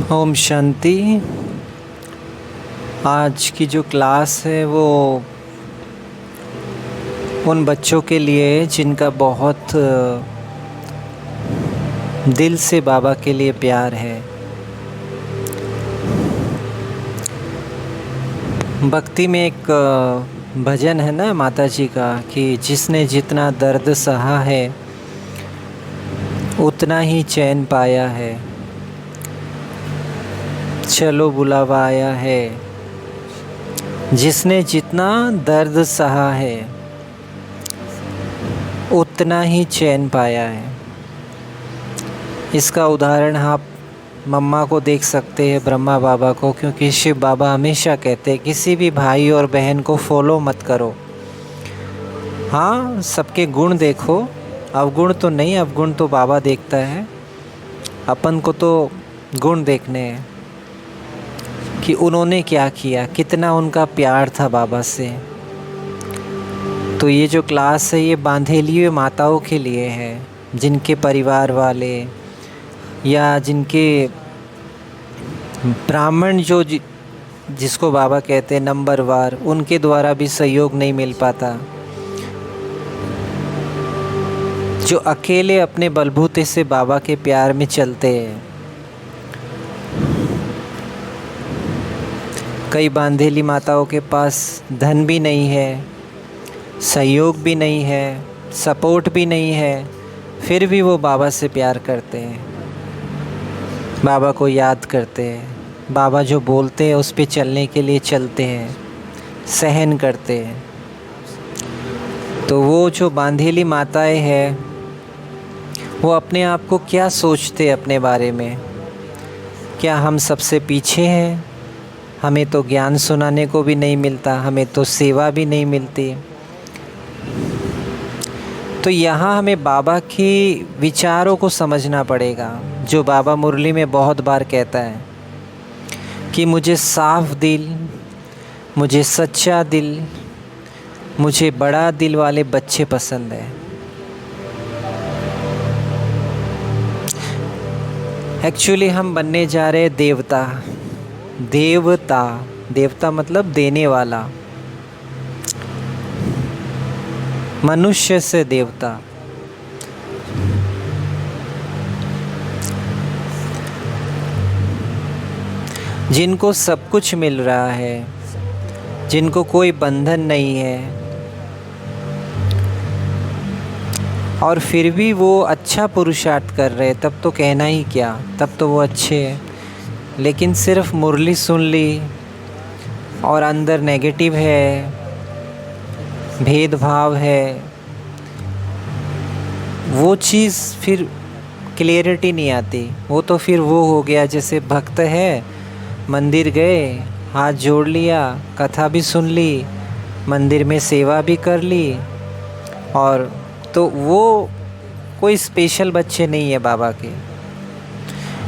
ओम शांति। आज की जो क्लास है वो उन बच्चों के लिए जिनका बहुत दिल से बाबा के लिए प्यार है। भक्ति में एक भजन है ना माता जी का कि जिसने जितना दर्द सहा है उतना ही चैन पाया है, चलो बुलावा आया है। जिसने जितना दर्द सहा है उतना ही चैन पाया है। इसका उदाहरण आप मम्मा को देख सकते हैं, ब्रह्मा बाबा को, क्योंकि शिव बाबा हमेशा कहते हैं किसी भी भाई और बहन को फॉलो मत करो। हाँ, सबके गुण देखो, अवगुण तो नहीं, अवगुण तो बाबा देखता है। अपन को तो गुण देखने हैं कि उन्होंने क्या किया, कितना उनका प्यार था बाबा से। तो ये जो क्लास है ये बांधेली हुई माताओं के लिए है, जिनके परिवार वाले या जिनके ब्राह्मण जिसको बाबा कहते हैं नंबरवार, उनके द्वारा भी सहयोग नहीं मिल पाता। जो अकेले अपने बलबूते से बाबा के प्यार में चलते हैं। कई बांधेली माताओं के पास धन भी नहीं है, सहयोग भी नहीं है, सपोर्ट भी नहीं है, फिर भी वो बाबा से प्यार करते हैं, बाबा को याद करते हैं, बाबा जो बोलते हैं उस पे चलने के लिए चलते हैं, सहन करते हैं। तो वो जो बांधेली माताएं हैं वो अपने आप को क्या सोचते अपने बारे में? क्या हम सबसे पीछे हैं? हमें तो ज्ञान सुनाने को भी नहीं मिलता, हमें तो सेवा भी नहीं मिलती। तो यहाँ हमें बाबा की विचारों को समझना पड़ेगा, जो बाबा मुरली में बहुत बार कहता है कि मुझे साफ दिल, मुझे सच्चा दिल, मुझे बड़ा दिल वाले बच्चे पसंद है। एक्चुअली हम बनने जा रहे हैं देवता। देवता, देवता मतलब देने वाला, मनुष्य से देवता। जिनको सब कुछ मिल रहा है, जिनको कोई बंधन नहीं है, और फिर भी वो अच्छा पुरुषार्थ कर रहे, तब तो कहना ही क्या, तब तो वो अच्छे हैं। लेकिन सिर्फ मुरली सुन ली और अंदर नेगेटिव है, भेदभाव है, वो चीज़ फिर क्लियरिटी नहीं आती। वो तो फिर वो हो गया जैसे भक्त है, मंदिर गए, हाथ जोड़ लिया, कथा भी सुन ली, मंदिर में सेवा भी कर ली, और तो वो कोई स्पेशल बच्चे नहीं है बाबा के।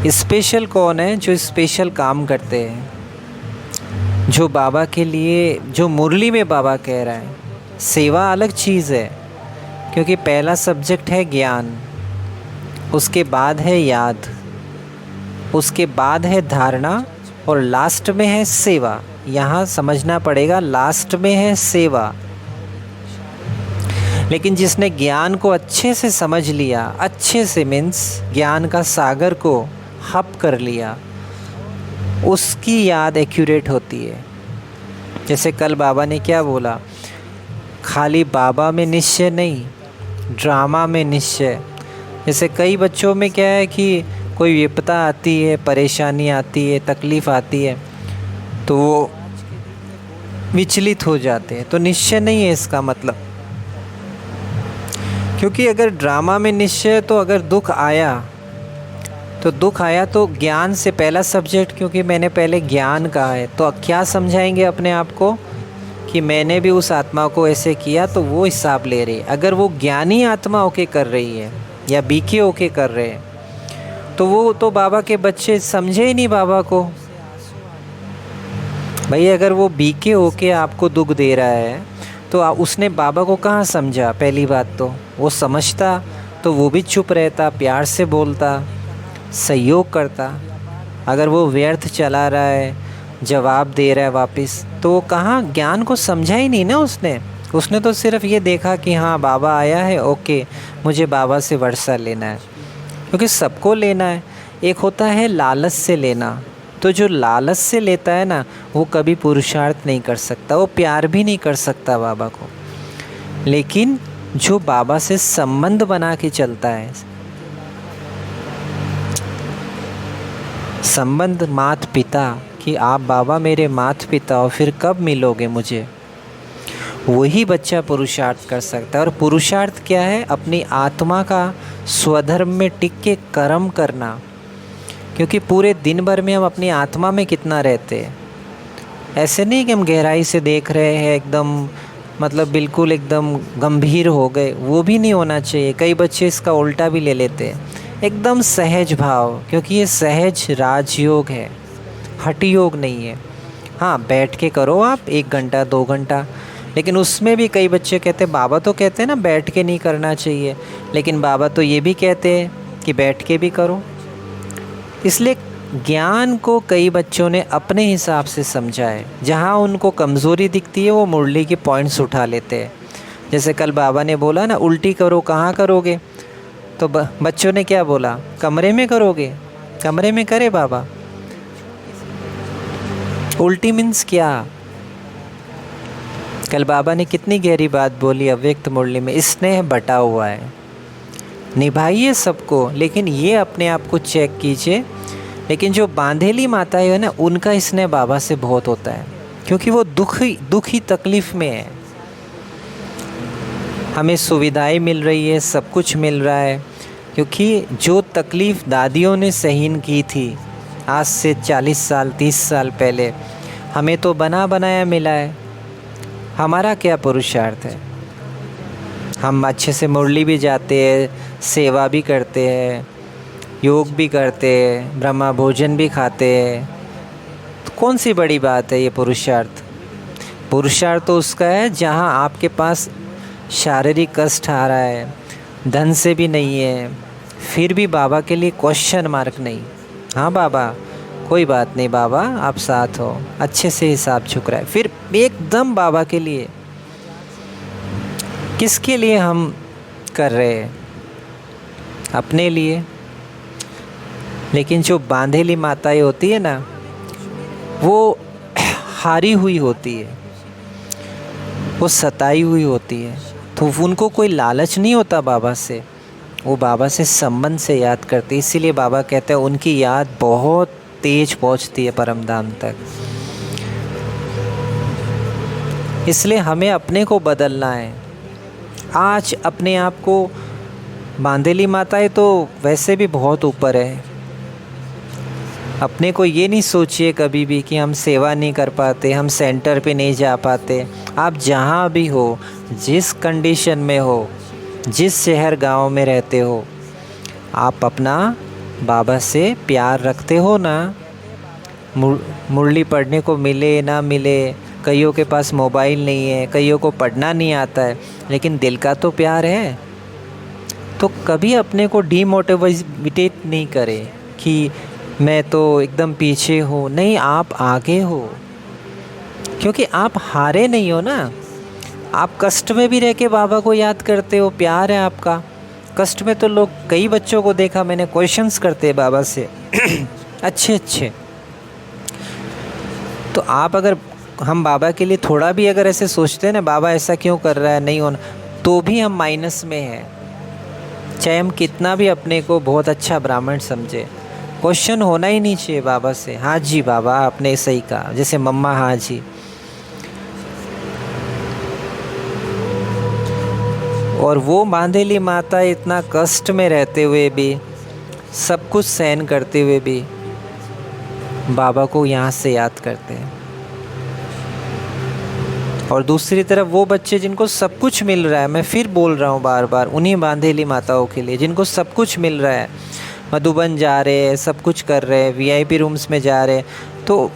स्पेशल कौन है? जो स्पेशल काम करते हैं, जो बाबा के लिए, जो मुरली में बाबा कह रहा है। सेवा अलग चीज़ है, क्योंकि पहला सब्जेक्ट है ज्ञान, उसके बाद है याद, उसके बाद है धारणा, और लास्ट में है सेवा। यहाँ समझना पड़ेगा, लास्ट में है सेवा। लेकिन जिसने ज्ञान को अच्छे से समझ लिया, अच्छे से मीन्स ज्ञान का सागर को हप कर लिया, उसकी याद एक्यूरेट होती है। जैसे कल बाबा ने क्या बोला, खाली बाबा में निश्चय नहीं, ड्रामा में निश्चय। जैसे कई बच्चों में क्या है कि कोई विपदा आती है, परेशानी आती है, तकलीफ़ आती है, तो वो विचलित हो जाते हैं। तो निश्चय नहीं है इसका मतलब, क्योंकि अगर ड्रामा में निश्चय, तो अगर दुख आया तो ज्ञान से पहला सब्जेक्ट, क्योंकि मैंने पहले ज्ञान कहा है, तो क्या समझाएंगे अपने आप को कि मैंने भी उस आत्मा को ऐसे किया, तो वो हिसाब ले रही है। अगर वो ज्ञानी आत्मा होके कर रही है या बीके होके कर रहे हैं, तो वो तो बाबा के बच्चे समझे ही नहीं बाबा को। भाई अगर वो बीके होके आपको दुख दे रहा है, तो उसने बाबा को कहाँ समझा? पहली बात तो वो समझता तो वो भी चुप रहता, प्यार से बोलता, सहयोग करता। अगर वो व्यर्थ चला रहा है, जवाब दे रहा है वापस, तो वो कहाँ, ज्ञान को समझा ही नहीं ना उसने तो सिर्फ ये देखा कि हाँ बाबा आया है, ओके मुझे बाबा से वर्षा लेना है, क्योंकि सबको लेना है। एक होता है लालच से लेना, तो जो लालच से लेता है ना, वो कभी पुरुषार्थ नहीं कर सकता, वो प्यार भी नहीं कर सकता बाबा को। लेकिन जो बाबा से संबंध बना के चलता है, संबंध मात पिता, कि आप बाबा मेरे मात पिता हो, फिर कब मिलोगे मुझे, वही बच्चा पुरुषार्थ कर सकता है। और पुरुषार्थ क्या है? अपनी आत्मा का स्वधर्म में टिक के कर्म करना, क्योंकि पूरे दिन भर में हम अपनी आत्मा में कितना रहते हैं। ऐसे नहीं कि हम गहराई से देख रहे हैं एकदम, मतलब बिल्कुल एकदम गंभीर हो गए, वो भी नहीं होना चाहिए। कई बच्चे इसका उल्टा भी ले लेते हैं, एकदम सहज भाव, क्योंकि ये सहज राजयोग है, हठ योग नहीं है। हाँ, बैठ के करो आप 1 घंटा 2 घंटा, लेकिन उसमें भी कई बच्चे कहते हैं, बाबा तो कहते हैं ना बैठ के नहीं करना चाहिए, लेकिन बाबा तो ये भी कहते हैं कि बैठ के भी करो। इसलिए ज्ञान को कई बच्चों ने अपने हिसाब से समझा है, जहाँ उनको कमज़ोरी दिखती है वो मुरली के पॉइंट्स उठा लेते हैं। जैसे कल बाबा ने बोला ना, उल्टी करो, कहाँ करोगे? तो बच्चों ने क्या बोला, कमरे में करोगे? कमरे में करे बाबा? उल्टी मीन्स क्या? कल बाबा ने कितनी गहरी बात बोली अव्यक्त मुरली में, स्नेह बटा हुआ है, निभाइए सबको, लेकिन ये अपने आप को चेक कीजिए। लेकिन जो बांधेली माताएं है ना, उनका स्नेह बाबा से बहुत होता है, क्योंकि वो दुखी तकलीफ़ में है। हमें सुविधाएं मिल रही है, सब कुछ मिल रहा है, क्योंकि जो तकलीफ़ दादियों ने सहन की थी आज से 40 साल 30 साल पहले, हमें तो बना बनाया मिला है। हमारा क्या पुरुषार्थ है? हम अच्छे से मुरली भी जाते हैं, सेवा भी करते हैं, योग भी करते हैं, ब्रह्मा भोजन भी खाते हैं, तो कौन सी बड़ी बात है ये पुरुषार्थ? पुरुषार्थ तो उसका है जहाँ आपके पास शारीरिक कष्ट आ रहा है, धन से भी नहीं है, फिर भी बाबा के लिए क्वेश्चन मार्क नहीं। हाँ बाबा कोई बात नहीं, बाबा आप साथ हो, अच्छे से हिसाब चुक रहा है, फिर एकदम बाबा के लिए। किसके लिए हम कर रहे हैं? अपने लिए। लेकिन जो बांधेली माताएं होती है ना, वो हारी हुई होती है, वो सताई हुई होती है, तो उनको कोई लालच नहीं होता बाबा से, वो बाबा से संबंध से याद करती। इसीलिए बाबा कहते हैं उनकी याद बहुत तेज पहुंचती है परम धाम तक। इसलिए हमें अपने को बदलना है। आज अपने आप को, बांधेली माताएं तो वैसे भी बहुत ऊपर है, अपने को ये नहीं सोचिए कभी भी कि हम सेवा नहीं कर पाते, हम सेंटर पे नहीं जा पाते। आप जहाँ भी हो, जिस कंडीशन में हो, जिस शहर गांव में रहते हो, आप अपना बाबा से प्यार रखते हो ना। मुरली पढ़ने को मिले ना मिले, कईयों के पास मोबाइल नहीं है, कईयों को पढ़ना नहीं आता है, लेकिन दिल का तो प्यार है। तो कभी अपने को डीमोटिवेट नहीं करें कि मैं तो एकदम पीछे हूँ। नहीं, आप आगे हो, क्योंकि आप हारे नहीं हो ना। आप कष्ट में भी रह के बाबा को याद करते हो, प्यार है आपका। कष्ट में तो लोग, कई बच्चों को देखा मैंने, क्वेश्चंस करते हैं बाबा से अच्छे। तो आप अगर, हम बाबा के लिए थोड़ा भी अगर ऐसे सोचते हैं ना, बाबा ऐसा क्यों कर रहा है, नहीं होना, तो भी हम माइनस में हैं। चाहे हम कितना भी अपने को बहुत अच्छा ब्राह्मण समझे, क्वेश्चन होना ही नहीं चाहिए बाबा से। हाँ जी बाबा आपने सही कहा, जैसे मम्मा हाँ जी। और वो बांधेली माता इतना कष्ट में रहते हुए भी, सब कुछ सहन करते हुए भी बाबा को यहाँ से याद करते हैं। और दूसरी तरफ वो बच्चे जिनको सब कुछ मिल रहा है, मैं फिर बोल रहा हूँ बार बार, उन्हीं बांधेली माताओं के लिए जिनको सब कुछ मिल रहा है, मधुबन जा रहे हैं, सब कुछ कर रहे हैं, वीआईपी रूम्स में जा रहे हैं, तो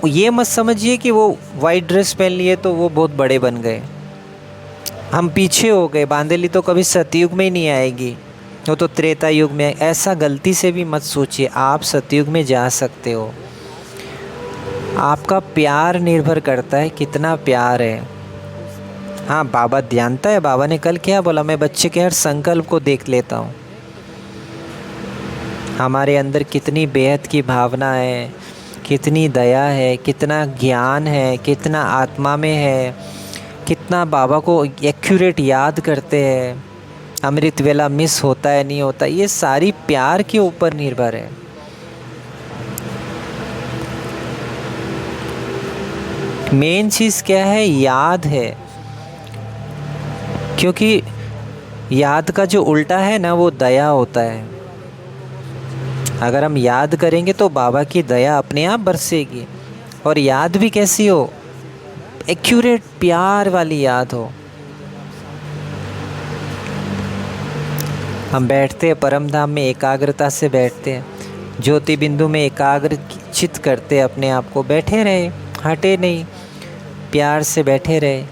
ये मत समझिए कि वो वाइट ड्रेस पहन लिए तो वो बहुत बड़े बन गए। हम पीछे हो गए। बांधेली तो कभी सतयुग में ही नहीं आएगी, वो तो त्रेता युग में। ऐसा गलती से भी मत सोचिए, आप सतयुग में जा सकते हो। आपका प्यार निर्भर करता है कितना प्यार है। हाँ, बाबा जानता है, बाबा ने कल क्या बोला, मैं बच्चे के हर संकल्प को देख लेता हूँ। हमारे अंदर कितनी बेहद की भावना है, कितनी दया है, कितना ज्ञान है, कितना आत्मा में है, कितना बाबा को एक्यूरेट याद करते हैं, अमृत वेला मिस होता है नहीं होता, ये सारी प्यार के ऊपर निर्भर है। मेन चीज़ क्या है, याद है। क्योंकि याद का जो उल्टा है ना, वो दया होता है। अगर हम याद करेंगे तो बाबा की दया अपने आप बरसेगी। और याद भी कैसी हो, एक्यूरेट प्यार वाली याद हो। हम बैठते हैं परम धाम में, एकाग्रता से बैठते हैं, ज्योति बिंदु में एकाग्र चित करते हैं अपने आप को। बैठे रहे, हटे नहीं, प्यार से बैठे रहे।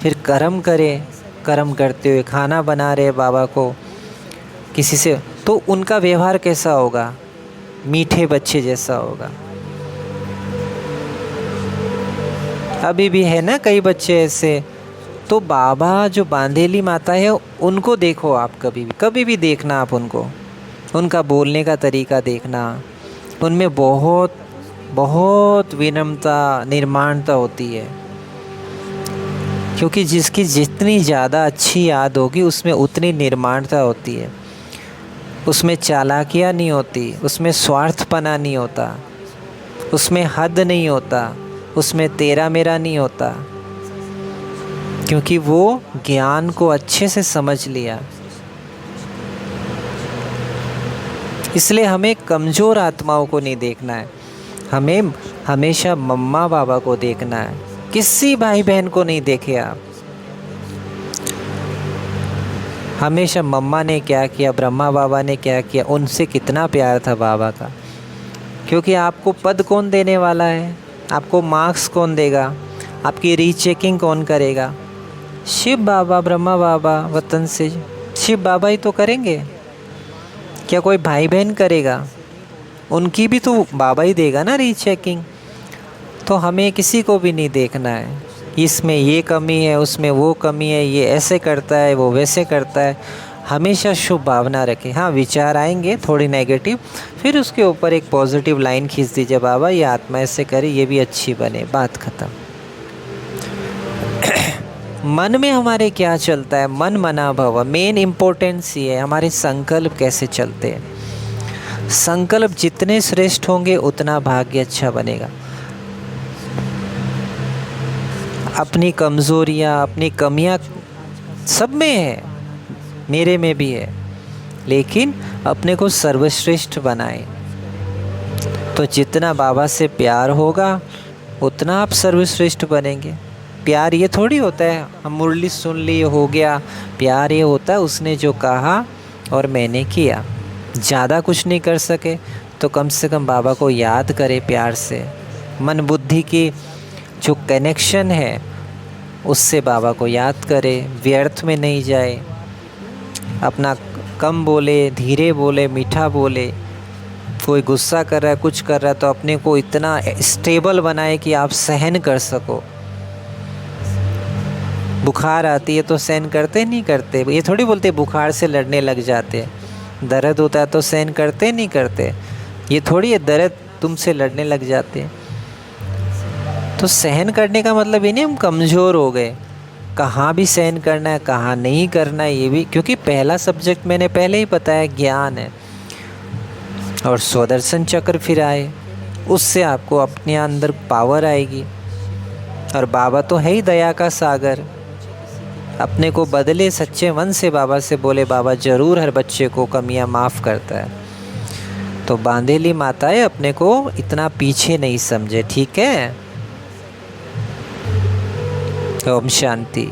फिर कर्म करें, कर्म करते हुए खाना बना रहे बाबा को किसी से, तो उनका व्यवहार कैसा होगा, मीठे बच्चे जैसा होगा। अभी भी है ना कई बच्चे ऐसे। तो बाबा जो बांधेली माता है उनको देखो आप, कभी भी देखना आप उनको, उनका बोलने का तरीका देखना, उनमें बहुत बहुत विनम्रता निर्माणता होती है। क्योंकि जिसकी जितनी ज़्यादा अच्छी याद होगी उसमें उतनी निर्माणता होती है। उसमें चालाकियाँ नहीं होती, उसमें स्वार्थपना नहीं होता, उसमें हद नहीं होता, उसमें तेरा मेरा नहीं होता। क्योंकि वो ज्ञान को अच्छे से समझ लिया। इसलिए हमें कमज़ोर आत्माओं को नहीं देखना है, हमें हमेशा मम्मा बाबा को देखना है। किसी भाई बहन को नहीं देखे आप। हमेशा मम्मा ने क्या किया, ब्रह्मा बाबा ने क्या किया, उनसे कितना प्यार था बाबा का। क्योंकि आपको पद कौन देने वाला है, आपको मार्क्स कौन देगा, आपकी रीचेकिंग कौन करेगा, शिव बाबा, ब्रह्मा बाबा। वतन से शिव बाबा ही तो करेंगे, क्या कोई भाई बहन करेगा? उनकी भी तो बाबा ही देगा ना रीचेकिंग। तो हमें किसी को भी नहीं देखना है, इसमें ये कमी है, उसमें वो कमी है, ये ऐसे करता है, वो वैसे करता है। हमेशा शुभ भावना रखें। हाँ, विचार आएंगे थोड़ी नेगेटिव, फिर उसके ऊपर एक पॉजिटिव लाइन खींच दीजिए, बाबा ये आत्मा ऐसे करे, ये भी अच्छी बने, बात ख़त्म। मन में हमारे क्या चलता है, मन मना भव। मेन इम्पोर्टेंस ये है हमारे संकल्प कैसे चलते हैं। संकल्प जितने श्रेष्ठ होंगे उतना भाग्य अच्छा बनेगा। अपनी कमज़ोरियाँ, अपनी कमियाँ सब में है, मेरे में भी है, लेकिन अपने को सर्वश्रेष्ठ बनाएं। तो जितना बाबा से प्यार होगा उतना आप सर्वश्रेष्ठ बनेंगे। प्यार ये थोड़ी होता है हम मुरली सुन लिए हो गया। प्यार ये होता है उसने जो कहा और मैंने किया। ज़्यादा कुछ नहीं कर सके तो कम से कम बाबा को याद करें प्यार से। मन बुद्धि की जो कनेक्शन है उससे बाबा को याद करें, व्यर्थ में नहीं जाए। अपना कम बोले, धीरे बोले, मीठा बोले। कोई गुस्सा कर रहा है, कुछ कर रहा है, तो अपने को इतना स्टेबल बनाए कि आप सहन कर सको। बुखार आती है तो सहन करते नहीं करते, ये थोड़ी बोलते बुखार से लड़ने लग जाते। दर्द होता है तो सहन करते नहीं करते, ये थोड़ी है दर्द तुमसे लड़ने लग जाते। तो सहन करने का मतलब ये नहीं हम कमज़ोर हो गए। कहाँ भी सहन करना है, कहाँ नहीं करना है, ये भी, क्योंकि पहला सब्जेक्ट मैंने पहले ही बताया ज्ञान है। और स्वदर्शन चक्र फिर आए, उससे आपको अपने अंदर पावर आएगी। और बाबा तो है ही दया का सागर। अपने को बदले, सच्चे मन से बाबा से बोले, बाबा ज़रूर हर बच्चे को कमियां माफ़ करता है। तो बांधेली माताएं अपने को इतना पीछे नहीं समझे, ठीक है। ओम शांति।